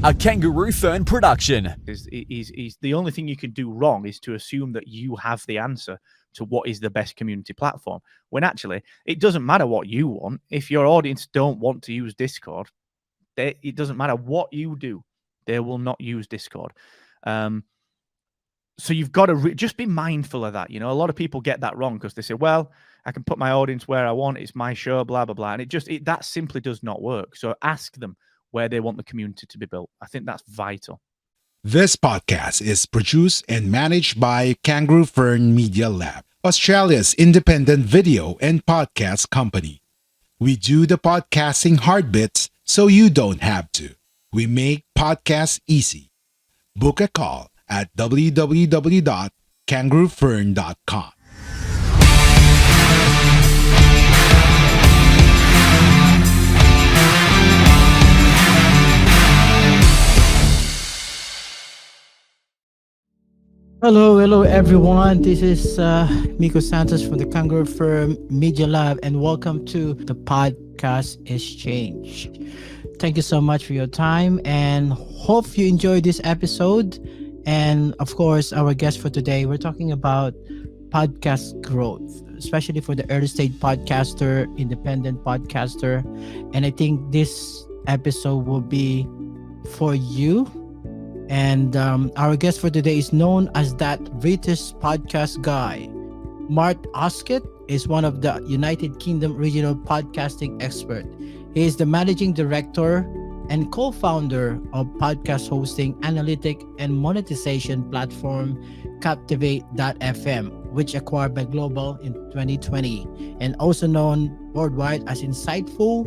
A Kangaroo Fern production. Is the only thing you can do wrong is to assume that you have the answer to what is the best community platform, when actually it doesn't matter what you want. If your audience don't want to use Discord, it doesn't matter what you do, they will not use Discord. So you've got to just be mindful of that. You know, a lot of people get that wrong because they say, well, I can put my audience where I want, it's my show, blah blah blah, and that simply does not work. So ask them where they want the community to be built. I think that's vital. This podcast is produced and managed by Kangaroo Fern Media Lab, Australia's independent video and podcast company. We do the podcasting hard bits so you don't have to. We make podcasts easy. Book a call at www.kangaroofern.com. Hello everyone. This is Miko Santos from the Kangaroo Firm Media Lab, and welcome to the Podcast Exchange. Thank you so much for your time, and hope you enjoyed this episode. And of course, our guest for today, we're talking about podcast growth, especially for the early stage podcaster, independent podcaster. And I think this episode will be for you. And our guest for today is known as that British podcast guy. Mark Asquith is one of the United Kingdom regional podcasting expert. He is the managing director and co-founder of podcast hosting, analytic, and monetization platform Captivate.fm, which acquired by Global in 2020, and also known worldwide as insightful,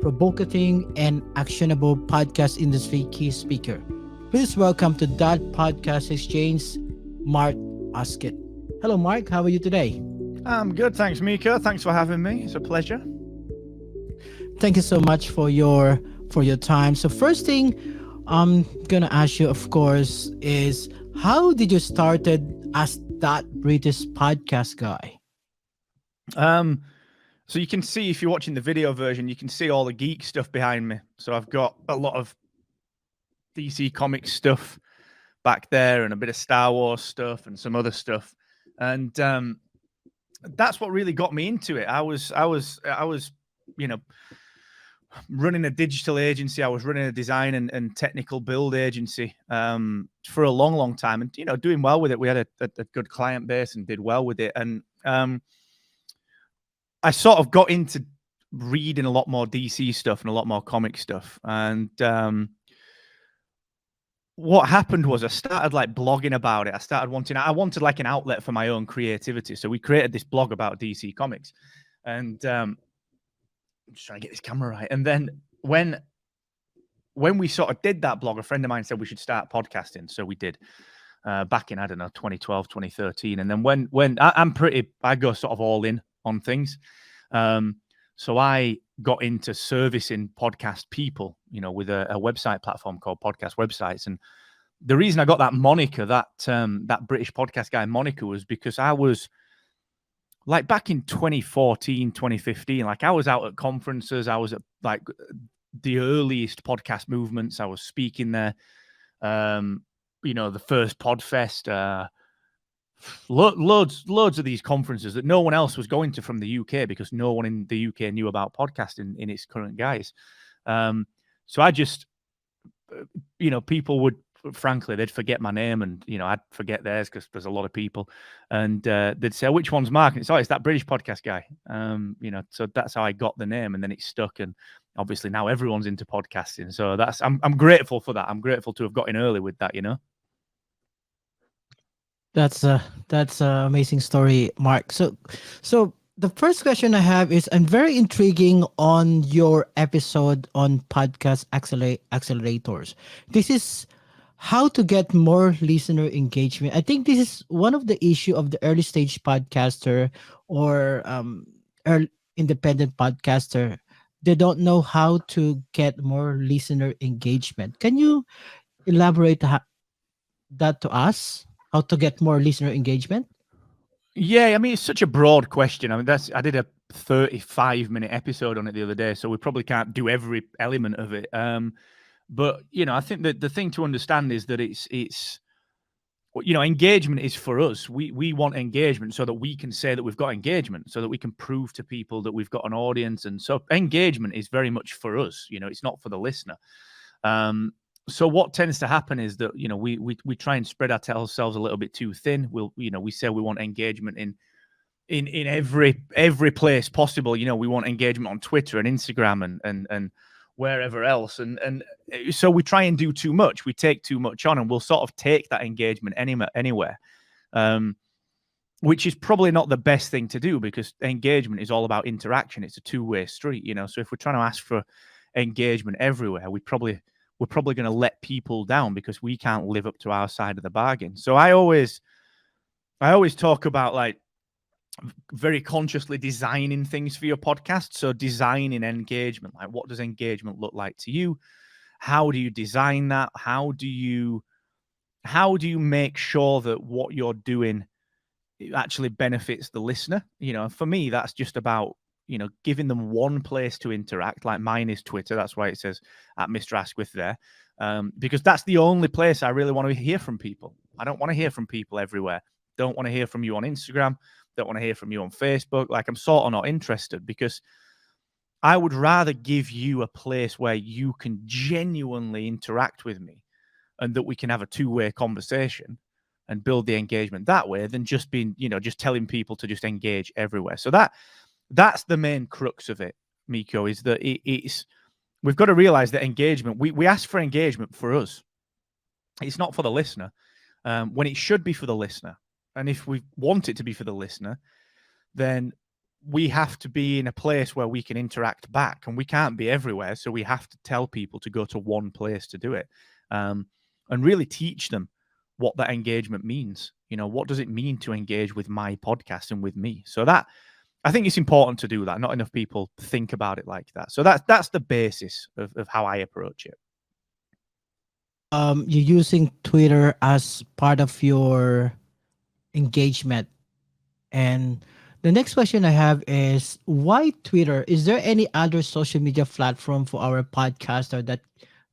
provocative, and actionable podcast industry key speaker. Please welcome to that Podcast Exchange, Mark Asquith. Hello, Mark. How are you today? I'm good, thanks, Mika. Thanks for having me. It's a pleasure. Thank you so much for your time. So first thing I'm gonna ask you, of course, is how did you started as that British podcast guy? So you can see, if you're watching the video version, you can see all the geek stuff behind me. So I've got a lot of DC Comics stuff back there, and a bit of Star Wars stuff, and some other stuff, and that's what really got me into it. I was, you know, running a digital agency. I was running a design and technical build agency for a long time, and doing well with it. We had a good client base and did well with it, and I sort of got into reading a lot more DC stuff and a lot more comic stuff, and what happened was I started like blogging about it. I wanted like an outlet for my own creativity. So we created this blog about DC Comics, and I'm just trying to get this camera right. And then when we sort of did that blog, a friend of mine said we should start podcasting. So we did back in, 2012, 2013. And then when I go sort of all in on things. So I got into servicing podcast people, with a website platform called Podcast Websites. And the reason I got that moniker, that British podcast guy moniker, was because I was like back in 2014, 2015, like I was out at conferences. I was at like the earliest podcast movements. I was speaking there, the first Podfest, loads of these conferences that no one else was going to from the UK, because no one in the UK knew about podcasting in its current guise. So I just, people would, frankly, they'd forget my name, and I'd forget theirs because there's a lot of people, and they'd say, "Which one's Mark?" And it's that British podcast guy. So that's how I got the name, and then it stuck, and obviously now everyone's into podcasting. So I'm grateful for that. I'm grateful to have got in early with that. That's an amazing story, Mark. So the first question I have is, I'm very intriguing on your episode on podcast accelerators. This is how to get more listener engagement. I think this is one of the issue of the early stage podcaster or independent podcaster. They don't know how to get more listener engagement. Can you elaborate that to us? How to get more listener engagement? Yeah, I mean, it's such a broad question. I mean, I did a 35-minute episode on it the other day, so we probably can't do every element of it. But I think that the thing to understand is that it's engagement is for us. We want engagement so that we can say that we've got engagement, so that we can prove to people that we've got an audience. And so engagement is very much for us. It's not for the listener. So what tends to happen is that we try and spread ourselves a little bit too thin. We say we want engagement in every place possible. We want engagement on Twitter and Instagram and wherever else, and so we try and do too much. We take too much on, and we'll sort of take that engagement anywhere, which is probably not the best thing to do, because engagement is all about interaction. It's a two-way street, so if we're trying to ask for engagement everywhere, we're probably going to let people down, because we can't live up to our side of the bargain. So I always talk about, like, very consciously designing things for your podcast. So designing engagement, like, what does engagement look like to you? How do you design that? How do you make sure that what you're doing actually benefits the listener? For me, that's just about giving them one place to interact. Like, mine is Twitter. That's why it says at Mr. Asquith there, because that's the only place I really want to hear from people. I don't want to hear from people everywhere. Don't want to hear from you on Instagram. Don't want to hear from you on Facebook. Like, I'm sort of not interested, because I would rather give you a place where you can genuinely interact with me, and that we can have a two-way conversation and build the engagement that way, than just being, just telling people to just engage everywhere. So that's the main crux of it, Miko, is that we've got to realize that engagement, we ask for engagement for us. It's not for the listener, when it should be for the listener. And if we want it to be for the listener, then we have to be in a place where we can interact back, and we can't be everywhere. So we have to tell people to go to one place to do it, and really teach them what that engagement means. What does it mean to engage with my podcast and with me? So that, I think it's important to do that. Not enough people think about it like that. So that's the basis of how I approach it. You're using Twitter as part of your engagement. And the next question I have is, why Twitter? Is there any other social media platform for our podcaster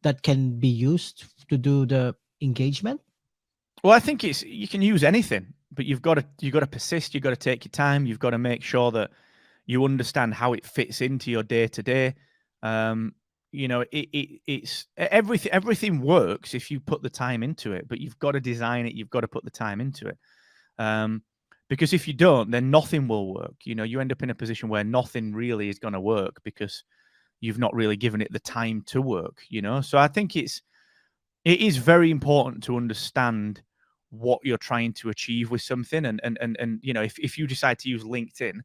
that can be used to do the engagement? Well, I think you can use anything, but you've got to persist. You've got to take your time. You've got to make sure that you understand how it fits into your day to day. It's everything works if you put the time into it, but you've got to design it. You've got to put the time into it. Because if you don't, then nothing will work. You end up in a position where nothing really is going to work, because you've not really given it the time to work. So I think it is very important to understand what you're trying to achieve with something. And if you decide to use LinkedIn,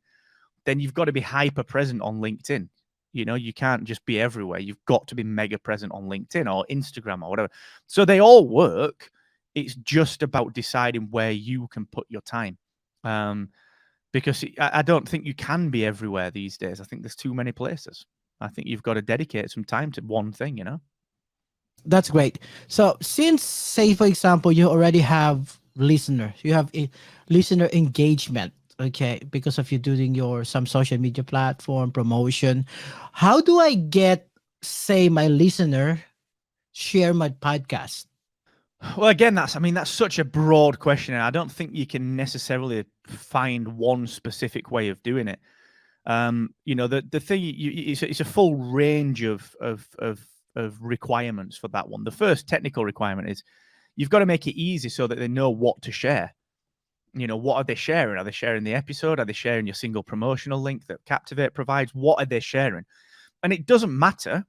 then you've got to be hyper present on LinkedIn. You can't just be everywhere. You've got to be mega present on LinkedIn or Instagram or whatever. So they all work. It's just about deciding where you can put your time. Because I don't think you can be everywhere these days. I think there's too many places. I think you've got to dedicate some time to one thing, That's great. So since, say, for example, you already have listeners, you have a listener engagement, okay, because of you doing some social media platform promotion, how do I get, say, my listener share my podcast? Well, again, that's such a broad question, and I don't think you can necessarily find one specific way of doing it. The thing, it's a full range of requirements for that one. The first technical requirement is you've got to make it easy so that they know what to share. What are they sharing? Are they sharing the episode? Are they sharing your single promotional link that Captivate provides? What are they sharing? And it doesn't matter.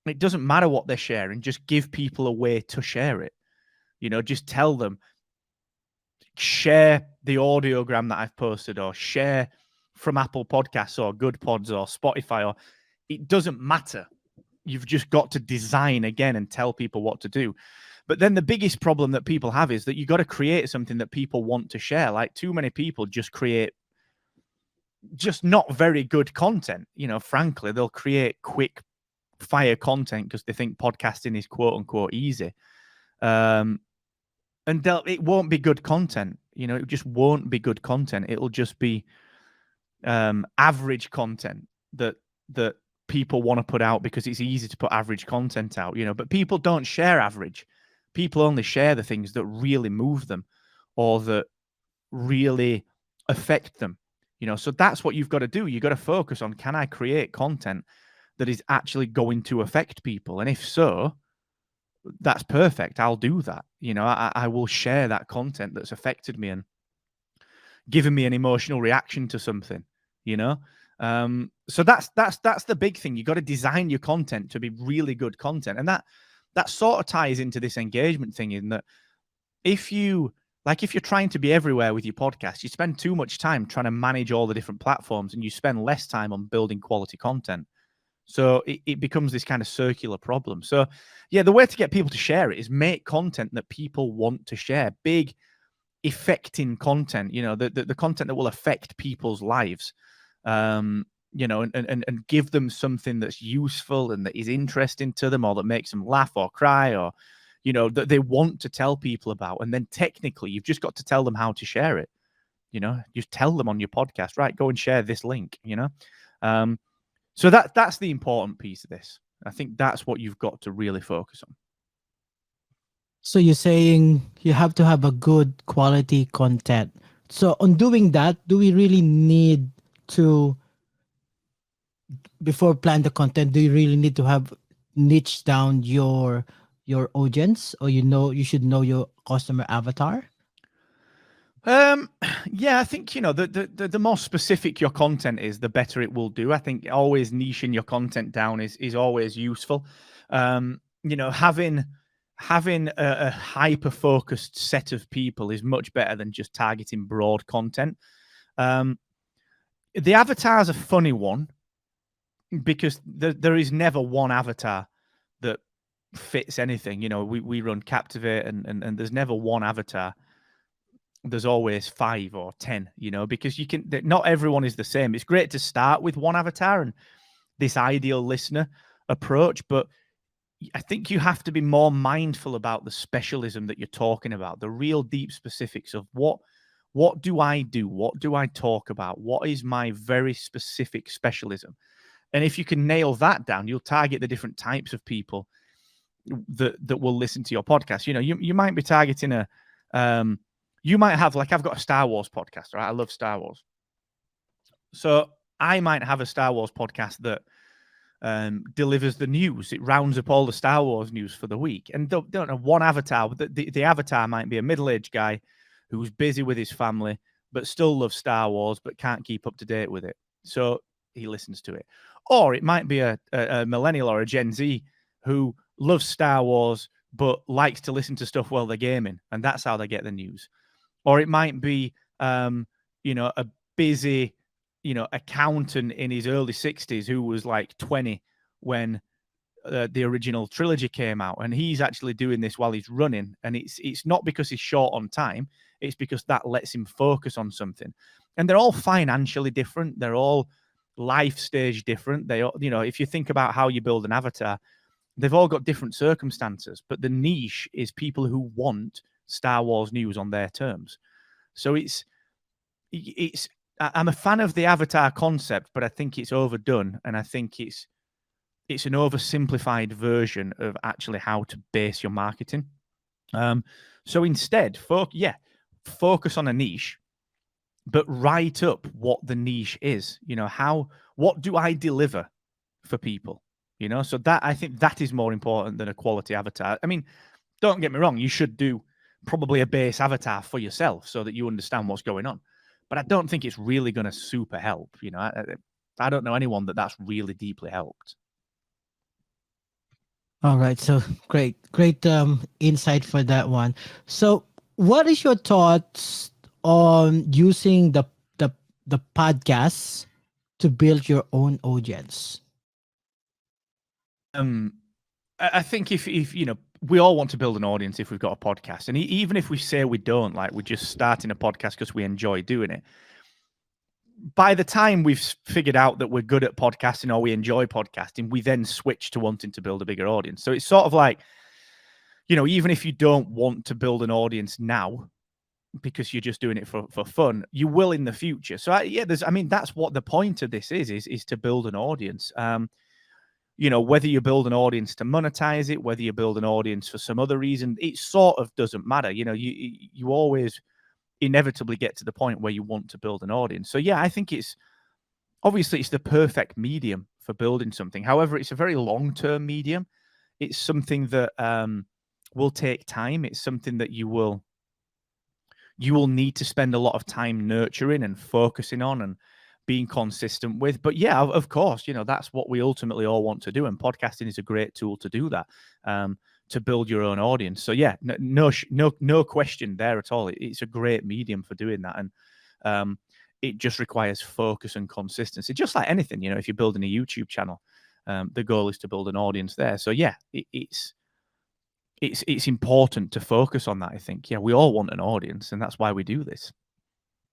It doesn't matter what they're sharing. Just give people a way to share it. Just tell them, share the audiogram that I've posted, or share from Apple Podcasts or Good Pods or Spotify, or it doesn't matter. You've just got to design again and tell people what to do. But then the biggest problem that people have is that you got to create something that people want to share. Like, too many people just create just not very good content. Frankly, they'll create quick fire content because they think podcasting is quote unquote easy. And it won't be good content. It just won't be good content. It'll just be average content that people want to put out because it's easy to put average content out, but people don't share average. People only share the things that really move them or that really affect them, so that's what you've got to do. You've got to focus on, can I create content that is actually going to affect people? And if so, that's perfect. I'll do that. I will share that content that's affected me and given me an emotional reaction to something, so that's the big thing. You got to design your content to be really good content. And that sort of ties into this engagement thing, in that if you're trying to be everywhere with your podcast, you spend too much time trying to manage all the different platforms and you spend less time on building quality content. So it becomes this kind of circular problem. So yeah, the way to get people to share it is make content that people want to share. Big, affecting content, the content that will affect people's lives, and give them something that's useful and that is interesting to them, or that makes them laugh or cry, or that they want to tell people about. And then technically you've just got to tell them how to share it. Just tell them on your podcast, right, go and share this link. So that's the important piece of this. I think that's what you've got to really focus on. So you're saying you have to have a good quality content. So on doing that, do we really need to, before plan the content, do you really need to have niche down your audience, or you should know your customer avatar? Yeah, I think the more specific your content is, the better it will do. I think always niching your content down is always useful. Having a hyper-focused set of people is much better than just targeting broad content. The avatar is a funny one because there is never one avatar that fits anything. We run Captivate and there's never one avatar. There's always 5 or 10, because not everyone is the same. It's great to start with one avatar and this ideal listener approach, but I think you have to be more mindful about the specialism that you're talking about, the real deep specifics of what do I do? What do I talk about? What is my very specific specialism? And if you can nail that down, you'll target the different types of people that will listen to your podcast. You might be targeting you might have, like, I've got a Star Wars podcast, right? I love Star Wars. So I might have a Star Wars podcast that delivers the news. It rounds up all the Star Wars news for the week. And don't know, one avatar, the avatar might be a middle-aged guy who's busy with his family, but still loves Star Wars, but can't keep up to date with it. So he listens to it. Or it might be a millennial or a Gen Z who loves Star Wars, but likes to listen to stuff while they're gaming. And that's how they get the news. Or it might be, a busy, accountant in his early 60s who was like 20 when the original trilogy came out, and he's actually doing this while he's running. And it's not because he's short on time. It's because that lets him focus on something. And they're all financially different. They're all life stage different. They, if you think about how you build an avatar, they've all got different circumstances, but the niche is people who want Star Wars news on their terms. So I'm a fan of the avatar concept, but I think it's overdone, and I think it's an oversimplified version of actually how to base your marketing. So instead, focus on a niche, but write up what the niche is. What do I deliver for people? So that, I think that is more important than a quality avatar. I mean, don't get me wrong, you should do probably a base avatar for yourself so that you understand what's going on. But I don't think it's really going to super help. I don't know anyone that's really deeply helped. All right. So great insight for that one. So what is your thoughts on using the podcasts to build your own audience? I think if we all want to build an audience if we've got a podcast. And even if we say we don't, like we're just starting a podcast because we enjoy doing it, by the time we've figured out that we're good at podcasting or we enjoy podcasting, we then switch to wanting to build a bigger audience. So it's sort of like, even if you don't want to build an audience now because you're just doing it for fun, you will in the future. So that's what the point of this is to build an audience. whether you build an audience to monetize it, whether you build an audience for some other reason, it sort of doesn't matter. You always inevitably get to the point where you want to build an audience. So yeah, I think it's the perfect medium for building something. However, it's a very long-term medium. It's something that will take time. It's something that you will need to spend a lot of time nurturing and focusing on and being consistent with. But yeah, of course, that's what we ultimately all want to do. And podcasting is a great tool to do that, to build your own audience. So yeah, no question there at all. It's a great medium for doing that. And it just requires focus and consistency, just like anything. If you're building a YouTube channel, the goal is to build an audience there. So yeah, it's important to focus on that. I think, yeah, we all want an audience, and that's why we do this.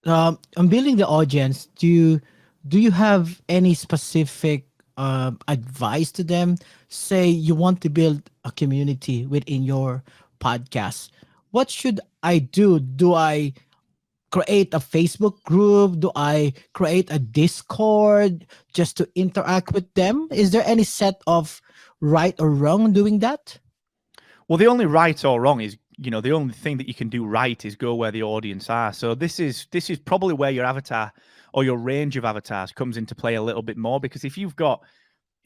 On building the audience, do you have any specific advice to them? Say you want to build a community within your podcast. What should I do? Do I create a Facebook group? Do I create a Discord just to interact with them? Is there any set of right or wrong doing that? Well, the only right or wrong is, the only thing that you can do right is go where the audience are. So this is probably where your avatar or your range of avatars comes into play a little bit more, because if you've got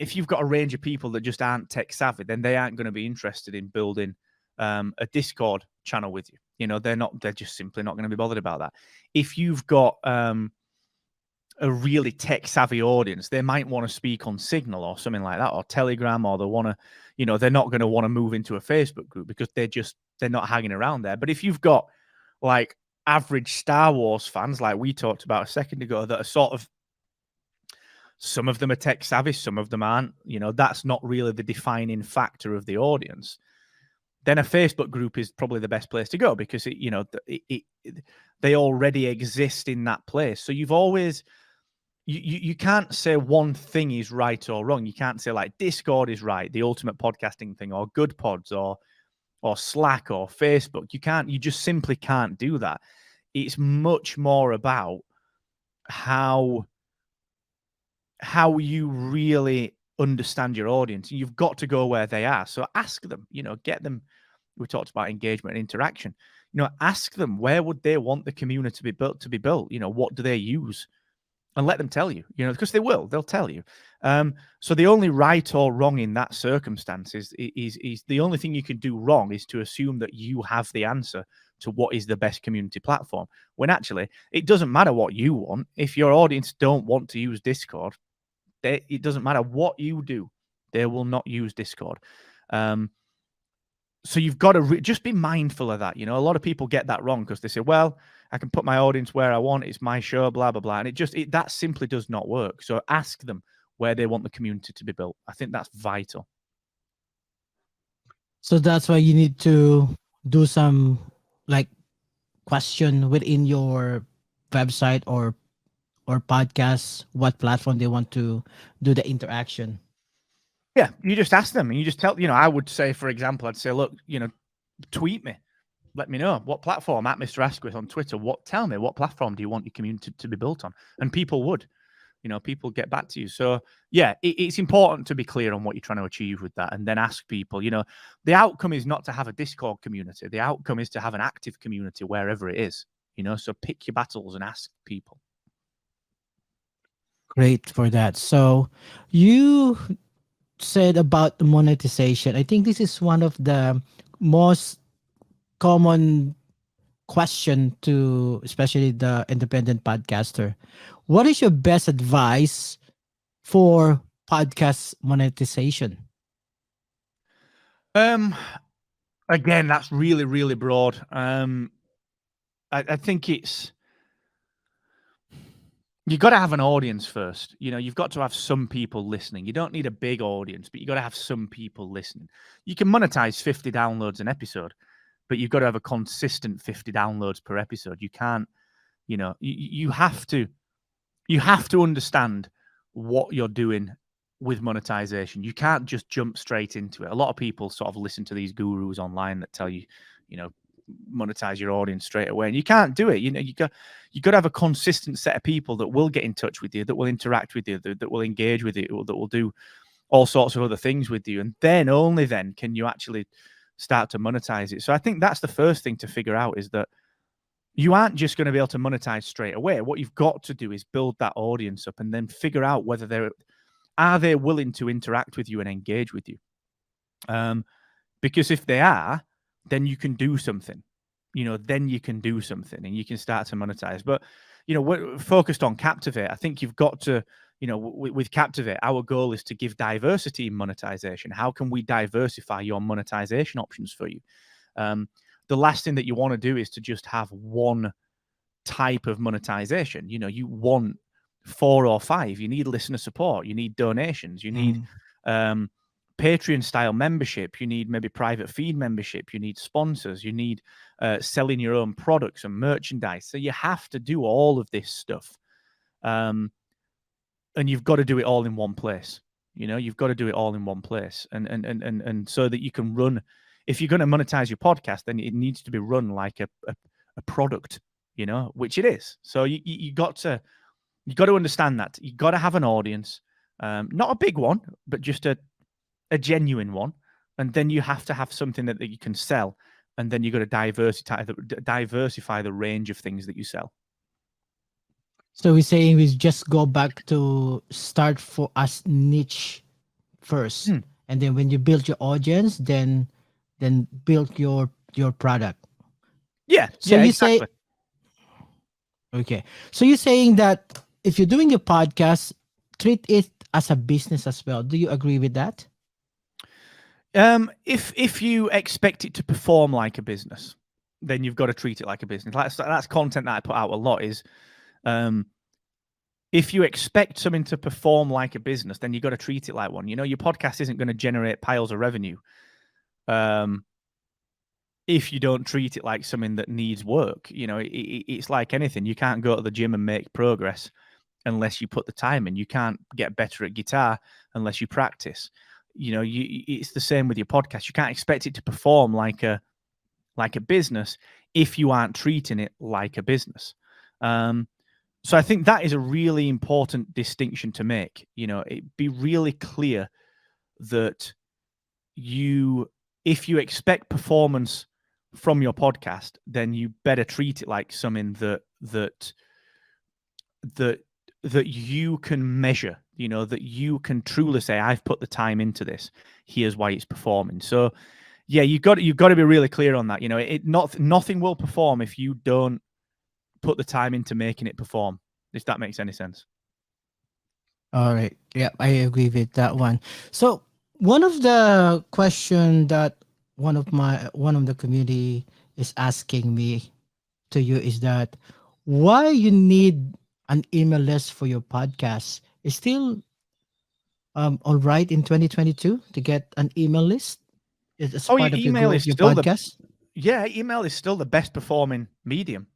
a range of people that just aren't tech savvy, then they aren't going to be interested in building a Discord channel with you. They're just simply not going to be bothered about that. If you've got a really tech savvy audience, they might want to speak on Signal or something like that, or Telegram, or they want to, they're not going to want to move into a Facebook group because they're not hanging around there. But if you've got like average Star Wars fans, like we talked about a second ago, that are sort of, some of them are tech savvy, some of them aren't, that's not really the defining factor of the audience, then a Facebook group is probably the best place to go, because they already exist in that place. So you've always, you can't say one thing is right or wrong. You can't say like Discord is right, the ultimate podcasting thing, or Good Pods, or Slack, or Facebook. You just simply can't do that. It's much more about how you really understand your audience. You've got to go where they are. So ask them, get them. We talked about engagement and interaction. Ask them, where would they want the community to be built? What do they use? And let them tell you, because they'll tell you. So the only right or wrong in that circumstance is the only thing you can do wrong is to assume that you have the answer to what is the best community platform, when actually it doesn't matter what you want. If your audience don't want to use Discord, it doesn't matter what you do, they will not use Discord. So you've got to just be mindful of that. A lot of people get that wrong because they say, well, I can put my audience where I want. It's my show, blah, blah, blah. And that simply does not work. So ask them where they want the community to be built. I think that's vital. So that's why you need to do some like question within your website or podcast, what platform they want to do the interaction. Yeah, you just ask them, and you just tell, I would say, for example, I'd say, look, tweet me. Let me know what platform, at Mr. Asquith on Twitter. Tell me, what platform do you want your community to be built on? And people would, people get back to you. So yeah, it's important to be clear on what you're trying to achieve with that, and then ask people. The outcome is not to have a Discord community. The outcome is to have an active community wherever it is. So pick your battles and ask people. Great for that. So you said about the monetization. I think this is one of the most common question to especially the independent podcaster. What is your best advice for podcast monetization? Again, that's really, really broad. I think you've got to have an audience first. You've got to have some people listening. You don't need a big audience, but you've got to have some people listening. You can monetize 50 downloads an episode, but you've got to have a consistent 50 downloads per episode. You can't, you have to understand what you're doing with monetization. You can't just jump straight into it. A lot of people sort of listen to these gurus online that tell you, monetize your audience straight away, and you can't do it. You got to have a consistent set of people that will get in touch with you, that will interact with you, that will engage with you, that will do all sorts of other things with you. And then only then can you actually start to monetize it. So I think that's the first thing to figure out, is that you aren't just going to be able to monetize straight away. What you've got to do is build that audience up and then figure out whether they willing to interact with you and engage with you. Because if they are, then you can do something. Then you can do something and you can start to monetize. But we're focused on Captivate. I think you've got to, with Captivate, our goal is to give diversity in monetization. How can we diversify your monetization options for you? The last thing that you want to do is to just have one type of monetization. You want 4 or 5. You need listener support. You need donations. You need Patreon style membership. You need maybe private feed membership. You need sponsors. You need selling your own products and merchandise. So you have to do all of this stuff. And you've got to do it all in one place. You've got to do it all in one place. And so that you can run, if you're going to monetize your podcast, then it needs to be run like a product, which it is. So you got to understand that. You got to have an audience, not a big one, but just a genuine one. And then you have to have something that you can sell. And then you got to diversify the range of things that you sell. So we're saying we just go back to start for us niche first, and then when you build your audience, then build your product. Yeah. So yeah, you exactly. say, okay. So you're saying that if you're doing your podcast, treat it as a business as well. Do you agree with that? If you expect it to perform like a business, then you've got to treat it like a business. That's content that I put out a lot is, if you expect something to perform like a business, then you've got to treat it like one. Your podcast isn't going to generate piles of revenue if you don't treat it like something that needs work. It's like anything. You can't go to the gym and make progress unless you put the time in. You can't get better at guitar unless you practice. It's the same with your podcast. You can't expect it to perform like a business if you aren't treating it like a business. So I think that is a really important distinction to make. Be really clear that if you expect performance from your podcast, then you better treat it like something that you can measure. That you can truly say, I've put the time into this. Here's why it's performing. So, yeah, you've got to be really clear on that. Nothing will perform if you don't put the time into making it perform, if that makes any sense. All right. Yeah, I agree with that one. So one of the question that one of the community is asking me to you is that why you need an email list for your podcast. Is still all right in 2022 to get an email list as part of your email growth, is your still podcast? email is still the best performing medium.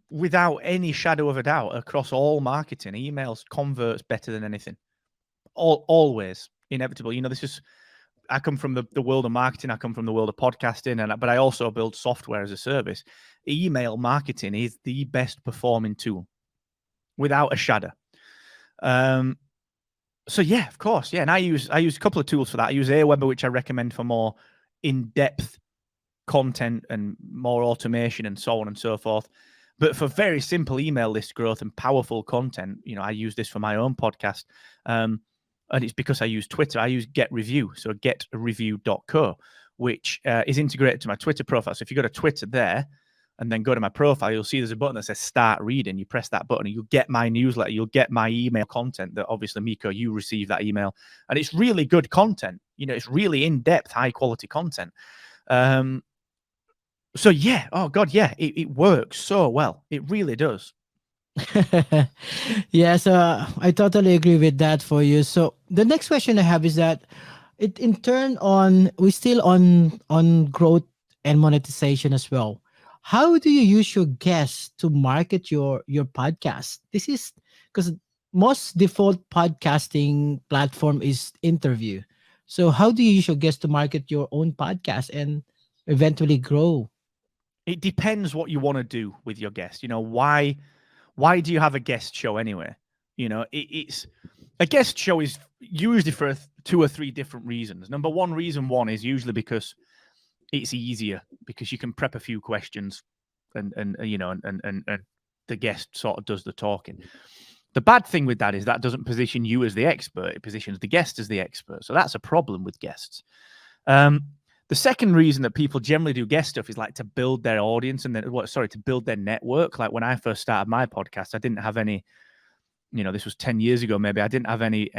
Without any shadow of a doubt, across all marketing, emails converts better than anything. Always, inevitable. I come from the world of marketing. I come from the world of podcasting, but I also build software as a service. Email marketing is the best performing tool, without a shadow. So yeah, of course, yeah. And I use a couple of tools for that. I use Aweber, which I recommend for more in-depth content and more automation and so on and so forth. But for very simple email list growth and powerful content, I use this for my own podcast. And it's because I use Twitter. I use Get Review, so getreview.co, which is integrated to my Twitter profile. So if you go to Twitter there and then go to my profile, you'll see there's a button that says Start Reading. You press that button and you'll get my newsletter. You'll get my email content that obviously, Miko, you receive that email. And it's really good content. It's really in-depth, high-quality content. So yeah, oh God, yeah, it works so well. It really does. Yes, I totally agree with that for you. So the next question I have is that it in turn we're still on growth and monetization as well. How do you use your guests to market your podcast? This is because most default podcasting platform is interview. So how do you use your guests to market your own podcast and eventually grow? It depends what you want to do with your guest. Why do you have a guest show anyway? It's a guest show is usually for 2 or 3 different reasons. Number one is usually because it's easier, because you can prep a few questions and the guest sort of does the talking. The bad thing with that is that doesn't position you as the expert. It positions the guest as the expert. So that's a problem with guests. The second reason that people generally do guest stuff is like to build their audience and then, to build their network. Like when I first started my podcast, I didn't have any, this was 10 years ago, maybe I didn't have any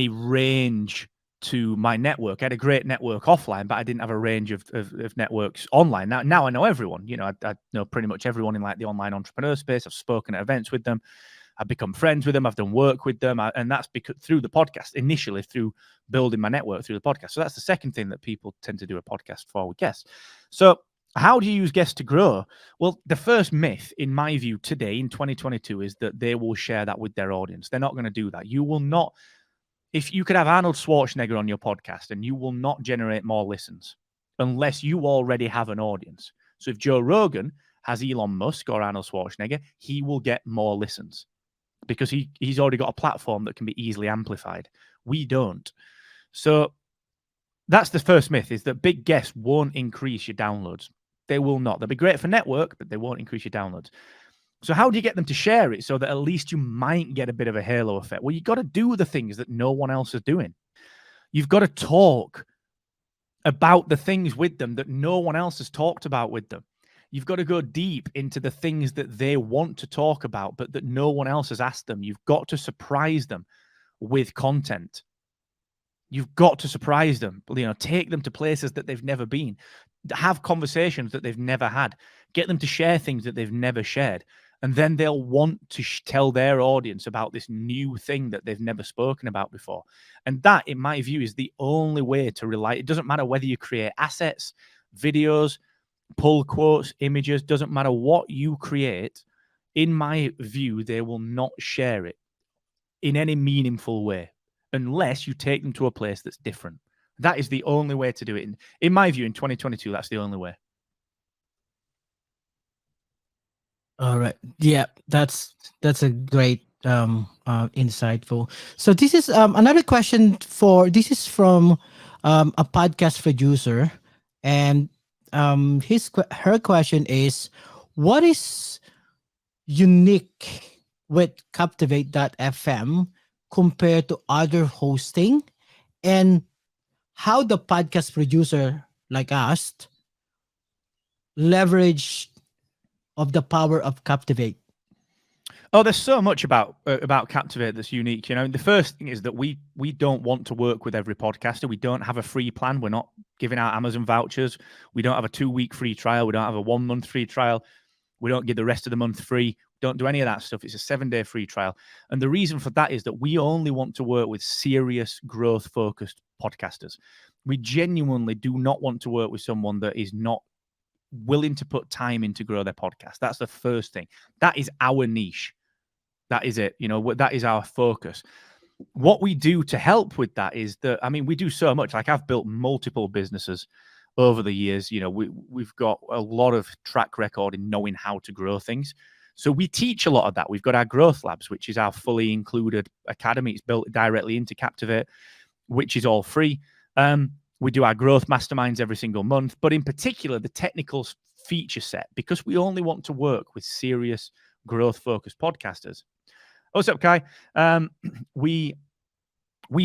range to my network. I had a great network offline, but I didn't have a range of networks online. Now I know everyone. I know pretty much everyone in like the online entrepreneur space. I've spoken at events with them. I've become friends with them. I've done work with them. And that's because through the podcast, initially through building my network through the podcast. So that's the second thing that people tend to do a podcast for with guests. So how do you use guests to grow? Well, the first myth, in my view, today in 2022 is that they will share that with their audience. They're not going to do that. You will not. If you could have Arnold Schwarzenegger on your podcast and you will not generate more listens unless you already have an audience. So if Joe Rogan has Elon Musk or Arnold Schwarzenegger, he will get more listens because he's already got a platform that can be easily amplified. We don't. So that's the first myth, is that big guests won't increase your downloads. They will not. They'll be great for network, but they won't increase your downloads. So how do you get them to share it so that at least you might get a bit of a halo effect? Well, you've got to do the things that no one else is doing. You've got to talk about the things with them that no one else has talked about with them. You've got to go deep into the things that they want to talk about, but that no one else has asked them. You've got to surprise them with content. You've got to surprise them, take them to places that they've never been, have conversations that they've never had, get them to share things that they've never shared. And then they'll want to tell their audience about this new thing that they've never spoken about before. And that, in my view, is the only way to rely. It doesn't matter whether you create assets, videos, pull quotes, images, doesn't matter what you create. In my view, they will not share it in any meaningful way unless you take them to a place that's different. That is the only way to do it. In my view, in 2022, that's the only way. All right. Yeah, that's a great insightful. So this is another question this is from a podcast producer, and her question is, what is unique with Captivate.fm compared to other hosting, and how the podcast producer like us leverage of the power of Captivate? Oh, there's so much about Captivate that's unique. The first thing is that we don't want to work with every podcaster. We don't have a free plan. We're not giving out Amazon vouchers. We don't have a 2-week free trial. We don't have a 1-month free trial. We don't give the rest of the month free. Don't do any of that stuff. It's a 7-day free trial. And the reason for that is that we only want to work with serious growth-focused podcasters. We genuinely do not want to work with someone that is not willing to put time in to grow their podcast. That's the first thing. That is our niche. That is it. That is our focus. What we do to help with that is that, we do so much. Like, I've built multiple businesses over the years. We've got a lot of track record in knowing how to grow things. So we teach a lot of that. We've got our growth labs, which is our fully included academy. It's built directly into Captivate, which is all free. We do our growth masterminds every single month, but in particular, the technical feature set, because we only want to work with serious growth-focused podcasters. What's up, Kai? We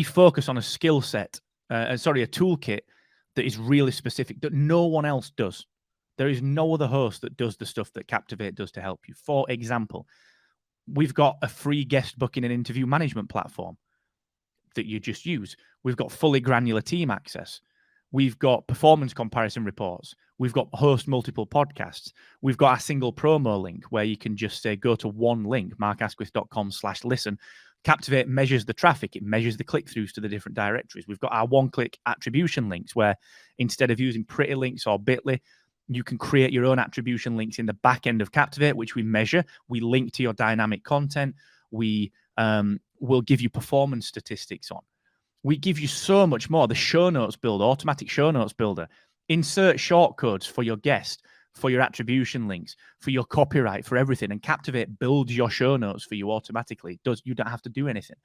focus on a skill set, a toolkit that is really specific, that no one else does. There is no other host that does the stuff that Captivate does to help you. For example, we've got a free guest booking and interview management platform that you just use. We've got fully granular team access. We've got performance comparison reports. We've got host multiple podcasts. We've got a single promo link where you can just say, go to one link, markasquith.com/listen. Captivate measures the traffic. It measures the click-throughs to the different directories. We've got our one-click attribution links where instead of using pretty links or Bitly, you can create your own attribution links in the back end of Captivate, which we measure. We link to your dynamic content. We will give you performance statistics on. We give you so much more. The show notes builder, automatic show notes builder, insert shortcodes for your guest, for your attribution links, for your copyright, for everything. And Captivate builds your show notes for you automatically. You don't have to do anything.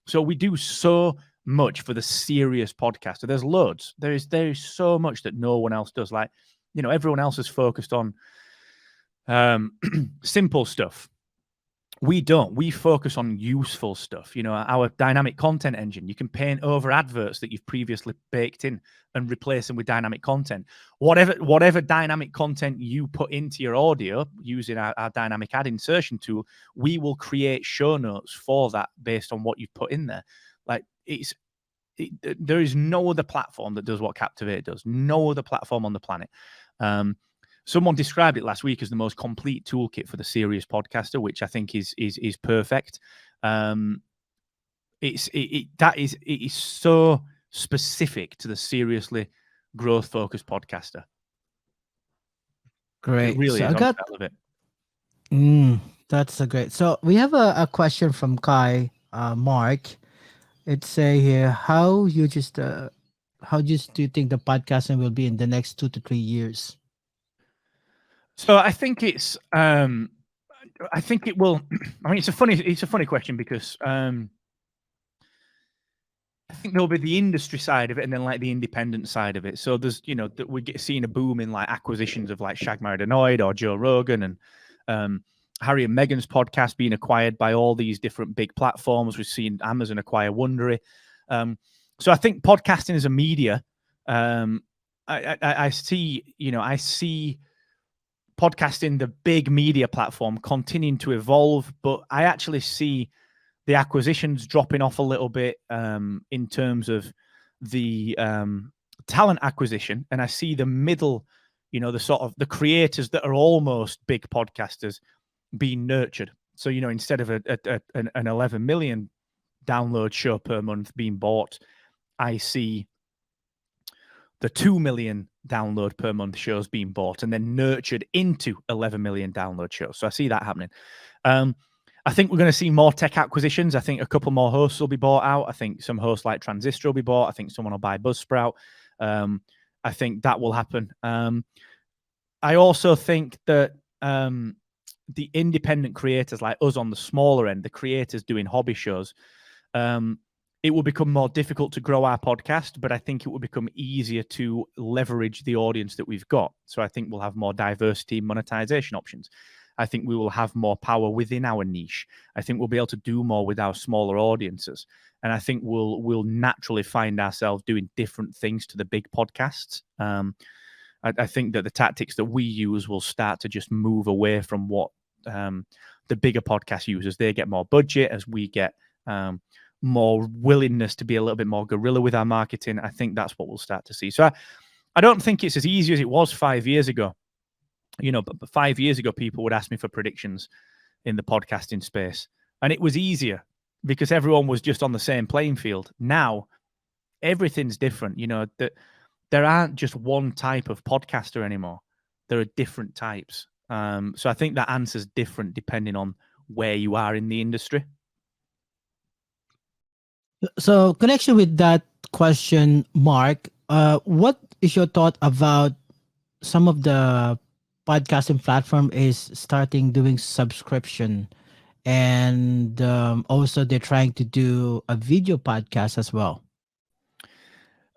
So we do so much for the serious podcaster. There's loads. There is so much that no one else does. Like, everyone else is focused on simple stuff. We don't. We focus on useful stuff. Our dynamic content engine, you can paint over adverts that you've previously baked in and replace them with dynamic content. Whatever dynamic content you put into your audio using our dynamic ad insertion tool, we will create show notes for that based on what you've put in there. Like, there is no other platform that does what Captivate does. No other platform on the planet. Someone described it last week as the most complete toolkit for the serious podcaster, which I think is perfect. It is so specific to the seriously growth focused podcaster. Great. It really So is. I got of it. that's a great. So we have a question from Kai, Mark. It's say here, how do you think the podcasting will be in the next 2 to 3 years? So I think it's I think it will. I mean, it's a funny question because I think there'll be the industry side of it and then like the independent side of it. So there's that we're seeing a boom in like acquisitions of like Shag Married Annoyed or Joe Rogan and Harry and Meghan's podcast being acquired by all these different big platforms. We've seen Amazon acquire Wondery. So I think podcasting as a media, I see podcasting, the big media platform, continuing to evolve, but I actually see the acquisitions dropping off a little bit in terms of the talent acquisition, and I see the middle, the sort of the creators that are almost big podcasters being nurtured. So instead of an 11 million download show per month being bought, I see the 2 million download per month shows being bought and then nurtured into 11 million download shows. So I see that happening. I think we're going to see more tech acquisitions. I think a couple more hosts will be bought out. I think some hosts like Transistor will be bought. I think someone will buy Buzzsprout. I think that will happen. I also think that the independent creators like us on the smaller end, the creators doing hobby shows, it will become more difficult to grow our podcast, but I think it will become easier to leverage the audience that we've got. So I think we'll have more diversity in monetization options. I think we will have more power within our niche. I think we'll be able to do more with our smaller audiences. And I think we'll naturally find ourselves doing different things to the big podcasts. I think that the tactics that we use will start to just move away from what the bigger podcast users. They get more budget as we get more willingness to be a little bit more guerrilla with our marketing. I think that's what we'll start to see. So I don't think it's as easy as it was 5 years ago. But 5 years ago, people would ask me for predictions in the podcasting space. And it was easier because everyone was just on the same playing field. Now, everything's different. There aren't just one type of podcaster anymore. There are different types. So I think that answer's different depending on where you are in the industry. So, connection with that question, Mark, what is your thought about some of the podcasting platform is starting doing subscription, and also they're trying to do a video podcast as well?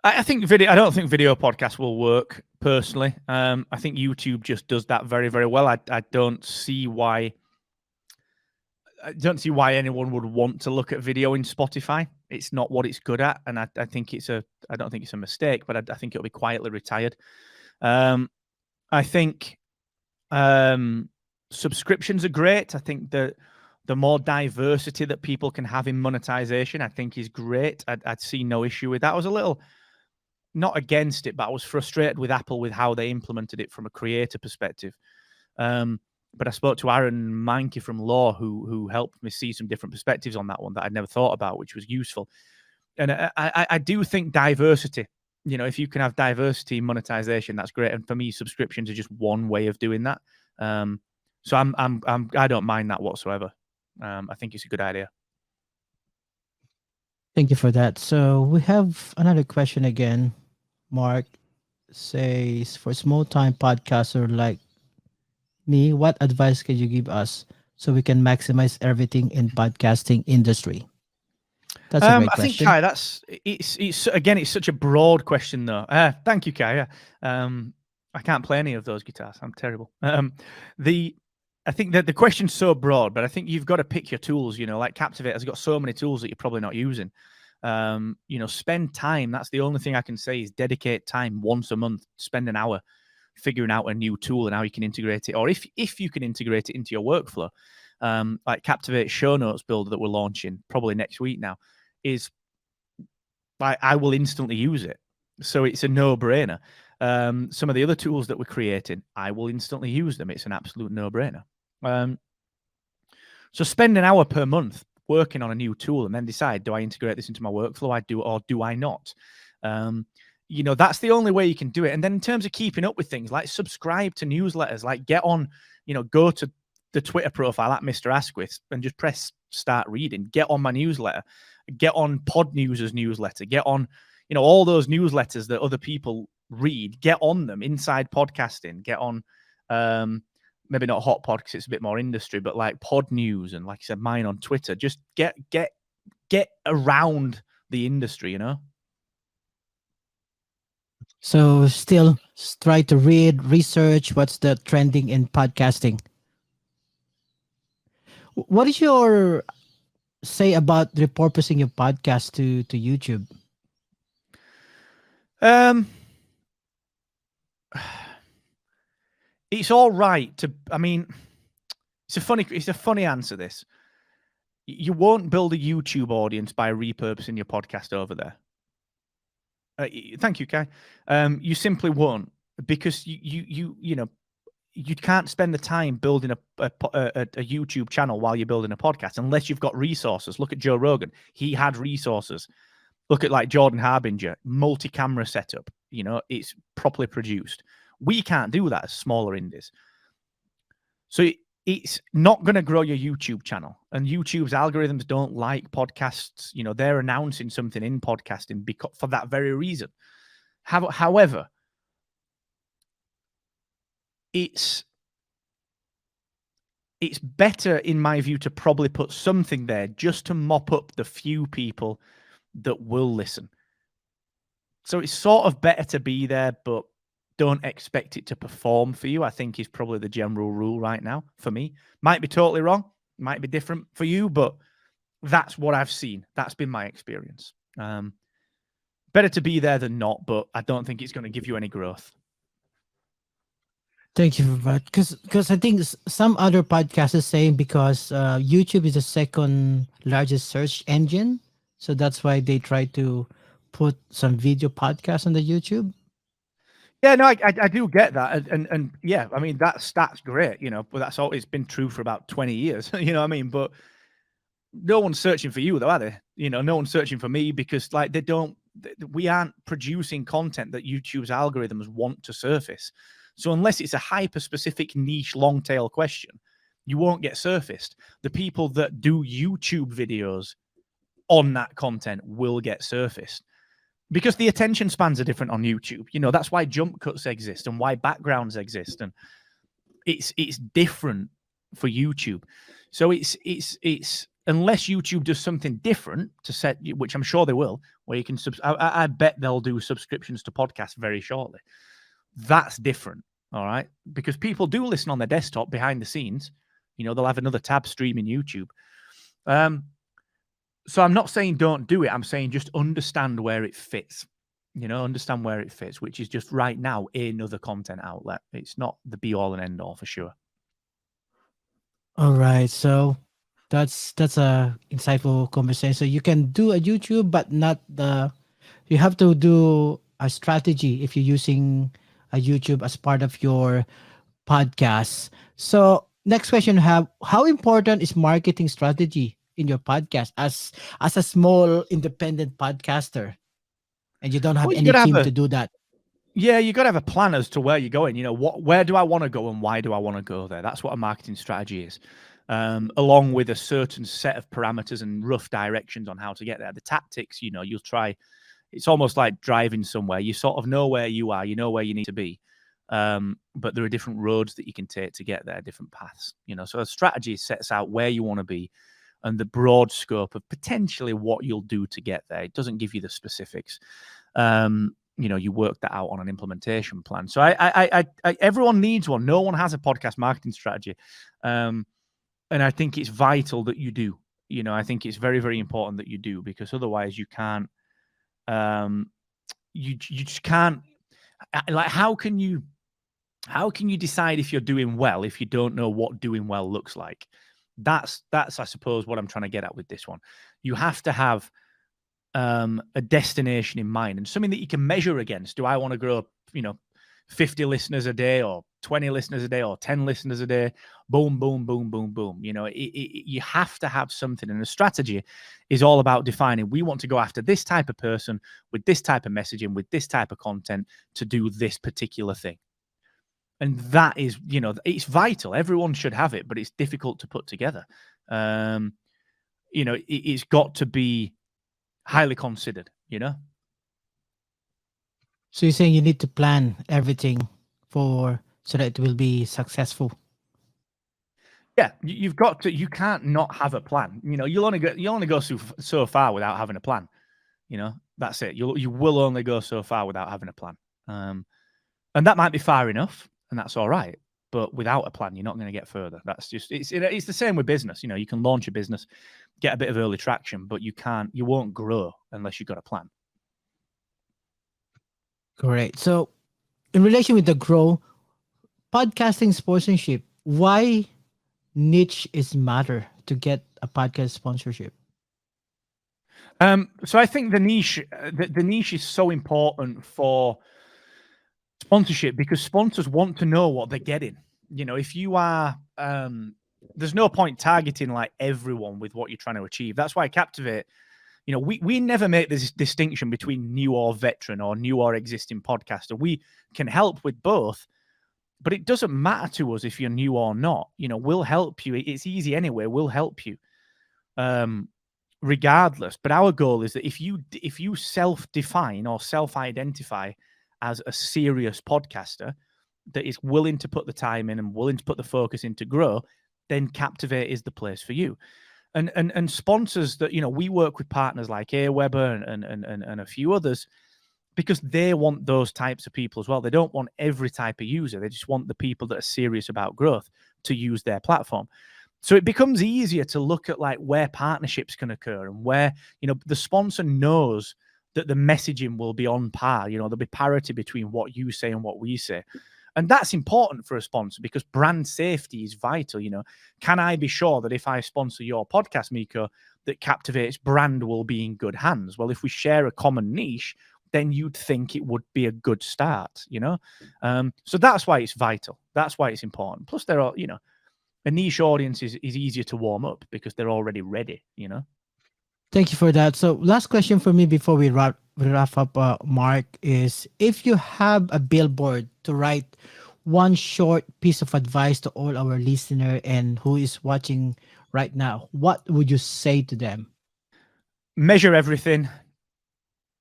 I think video. I don't think video podcast will work personally. I think YouTube just does that very, very well. I don't see why. I don't see why anyone would want to look at video in Spotify. It's not what it's good at, and I think it's I don't think it's a mistake, but I think it'll be quietly retired. I think subscriptions are great. I think the more diversity that people can have in monetization, I think is great. I'd see no issue with that. I was a little not against it, but I was frustrated with Apple with how they implemented it from a creator perspective. But I spoke to Aaron Mankey from Law, who helped me see some different perspectives on that one that I'd never thought about, which was useful. And I do think diversity, if you can have diversity in monetization, that's great. And for me, subscriptions are just one way of doing that. So I don't mind that whatsoever. I think it's a good idea. Thank you for that. So we have another question again. Mark says, for small time podcaster like me, what advice can you give us so we can maximize everything in podcasting industry? That's a great I think question. Kai, it's again, it's such a broad question though. Thank you, Kai. Yeah. I can't play any of those guitars. I'm terrible. I think that the question's so broad, but I think you've got to pick your tools. You know, like Captivate has got so many tools that you're probably not using. You know, spend time. That's the only thing I can say is dedicate time once a month. Spend an hour figuring out a new tool and how you can integrate it, or if you can integrate it into your workflow. Like Captivate show notes builder that we're launching probably next week now is I will instantly use it. So it's a no-brainer. Some of the other tools that we're creating, I will instantly use them. It's an absolute no-brainer. So spend an hour per month working on a new tool and then decide, do I integrate this into my workflow? I do, or do I not? You know, that's the only way you can do it. And then in terms of keeping up with things, like subscribe to newsletters, like get on, you know, go to the Twitter profile at Mr. Asquith and just press start reading. Get on my newsletter. Get on Pod News's newsletter. Get on, you know, all those newsletters that other people read. Get on them. Inside Podcasting. Get on, maybe not Hot Pod because it's a bit more industry, but like Pod News and like I said, mine on Twitter. Just get around the industry, you know. So still try to read, research what's the trending in podcasting. What is your say about repurposing your podcast to YouTube? It's all right to. I mean, it's a funny answer. This you won't build a YouTube audience by repurposing your podcast over there. Thank you, Kai. You simply won't because you know you can't spend the time building a YouTube channel while you're building a podcast unless you've got resources. Look at Joe Rogan. He had resources. Look at like Jordan Harbinger, multi-camera setup. You know, it's properly produced. We can't do that as smaller indies. So it's not going to grow your YouTube channel. And YouTube's algorithms don't like podcasts. You know, they're announcing something in podcasting because for that very reason. However, it's better, in my view, to probably put something there just to mop up the few people that will listen. So it's sort of better to be there, but don't expect it to perform for you, I think is probably the general rule right now for me. Might be totally wrong, might be different for you, but that's what I've seen. That's been my experience. Better to be there than not, but I don't think it's going to give you any growth. Thank you for that. Because I think some other podcasts are saying because YouTube is the second largest search engine, so that's why they try to put some video podcasts on the YouTube. Yeah, no, I do get that, and yeah, I mean that's great, you know, but that's all. It's been true for about 20 years, you know what I mean? But no one's searching for you, though, are they? You know, no one's searching for me because like we aren't producing content that YouTube's algorithms want to surface. So unless it's a hyper-specific niche long-tail question, you won't get surfaced. The people that do YouTube videos on that content will get surfaced because the attention spans are different on YouTube. You know, that's why jump cuts exist and why backgrounds exist. And it's different for YouTube. So it's unless YouTube does something different to set, which I'm sure they will, where you can, I bet they'll do subscriptions to podcasts very shortly. That's different, all right? Because people do listen on their desktop behind the scenes. You know, they'll have another tab streaming YouTube. So I'm not saying don't do it. I'm saying just understand where it fits. You know, understand where it fits, which is just right now another content outlet. It's not the be-all and end-all for sure. All right, so that's a insightful conversation. So you can do a YouTube, but not the. You have to do a strategy if you're using a YouTube as part of your podcast. So next question: how important is marketing strategy in your podcast as a small independent podcaster, and you don't have any team to do that? Yeah, you got to have a plan as to where you're going. You know, where do I want to go and why do I want to go there? That's what a marketing strategy is, along with a certain set of parameters and rough directions on how to get there. The tactics, you know, you'll try. It's almost like driving somewhere. You sort of know where you are. You know where you need to be. But there are different roads that you can take to get there, different paths. So a strategy sets out where you want to be and the broad scope of potentially what you'll do to get there. It doesn't give you the specifics. You work that out on an implementation plan. So I everyone needs one. No one has a podcast marketing strategy. And I think it's vital that you do. I think it's very, very important that you do, because otherwise you can't, you just can't, like, how can you decide if you're doing well if you don't know what doing well looks like? That's I suppose what I'm trying to get at with this one. You have to have a destination in mind and something that you can measure against. Do I want to grow, 50 listeners a day, or 20 listeners a day, or 10 listeners a day? Boom, boom, boom, boom, boom. You have to have something. And a strategy is all about defining, we want to go after this type of person with this type of messaging, with this type of content to do this particular thing. And that is, it's vital. Everyone should have it, but it's difficult to put together. It's got to be highly considered, So you're saying you need to plan everything so that it will be successful. Yeah, you've got to. You can't not have a plan. You'll only go so far without having a plan. That's it. You will only go so far without having a plan. And that might be far enough, and that's all right. But without a plan, you're not going to get further. That's just it's the same with business. You can launch a business, get a bit of early traction, but you won't grow unless you've got a plan. Correct. So, in relation with the grow, podcasting sponsorship, why niche is matter to get a podcast sponsorship? So I think the niche is so important for sponsorship, because sponsors want to know what they're getting. If you are, there's no point targeting like everyone with what you're trying to achieve. That's why Captivate, we never make this distinction between new or veteran or new or existing podcaster. We can help with both, but it doesn't matter to us if you're new or not. We'll help you. It's easy anyway. We'll help you, regardless. But our goal is that if you self-define or self-identify as a serious podcaster that is willing to put the time in and willing to put the focus in to grow, then Captivate is the place for you. And sponsors that, we work with partners like Aweber and a few others, because they want those types of people as well. They don't want every type of user. They just want the people that are serious about growth to use their platform. So it becomes easier to look at like where partnerships can occur and where, the sponsor knows that the messaging will be on par. There'll be parity between what you say and what we say. And that's important for a sponsor, because brand safety is vital. Can I be sure that if I sponsor your podcast, Miko, that Captivate's brand will be in good hands? Well, if we share a common niche, then you'd think it would be a good start, So that's why it's vital. That's why it's important. Plus, there are, a niche audience is easier to warm up because they're already ready, Thank you for that. So last question for me before we wrap up, Mark, is if you have a billboard to write one short piece of advice to all our listener and who is watching right now, what would you say to them? Measure everything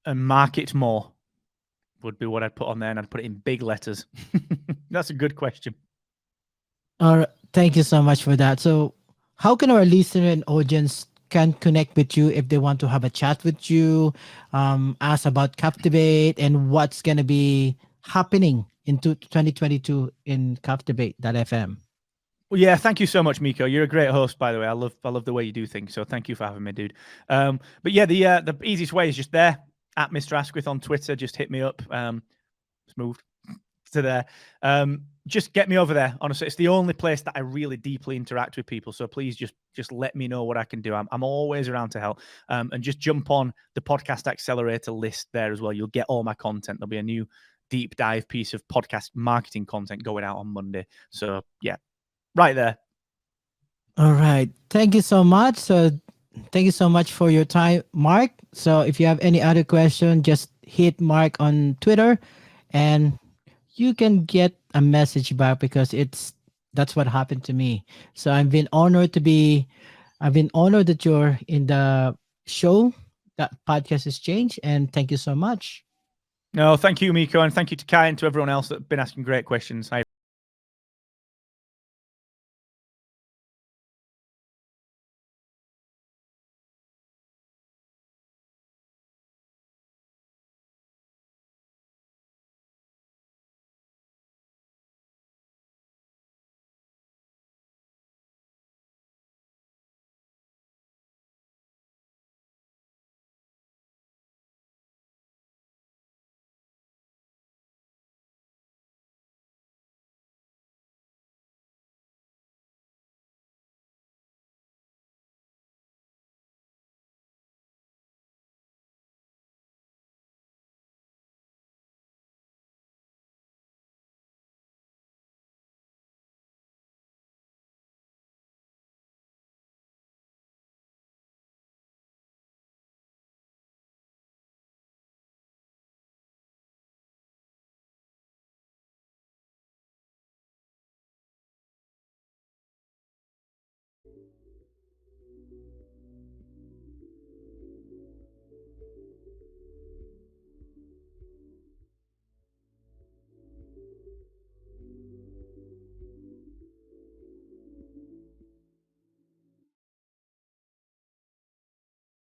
and market more would be what I'd put on there, and I'd put it in big letters. That's a good question. All right. Thank you so much for that. So how can our listener and audience can connect with you if they want to have a chat with you, ask about Captivate and what's going to be happening in 2022 in Captivate.fm? Well, yeah, thank you so much, Miko. You're a great host, by the way. I love the way you do things. So thank you for having me, dude. But yeah, the easiest way is just there at Mr. Asquith on Twitter. Just hit me up. It's moved to there. Just get me over there. Honestly, it's the only place that I really deeply interact with people. So please just let me know what I can do. I'm always around to help. And just jump on the Podcast Accelerator list there as well. You'll get all my content. There'll be a new deep dive piece of podcast marketing content going out on Monday. So yeah, right there. All right. Thank you so much. So thank you so much for your time, Mark. So if you have any other question, just hit Mark on Twitter and you can get a message back, because that's what happened to me. So I've been honored that you're in the show, that Podcast Exchange, and thank you so much. No, thank you, Miko, and thank you to Kai and to everyone else that's been asking great questions. I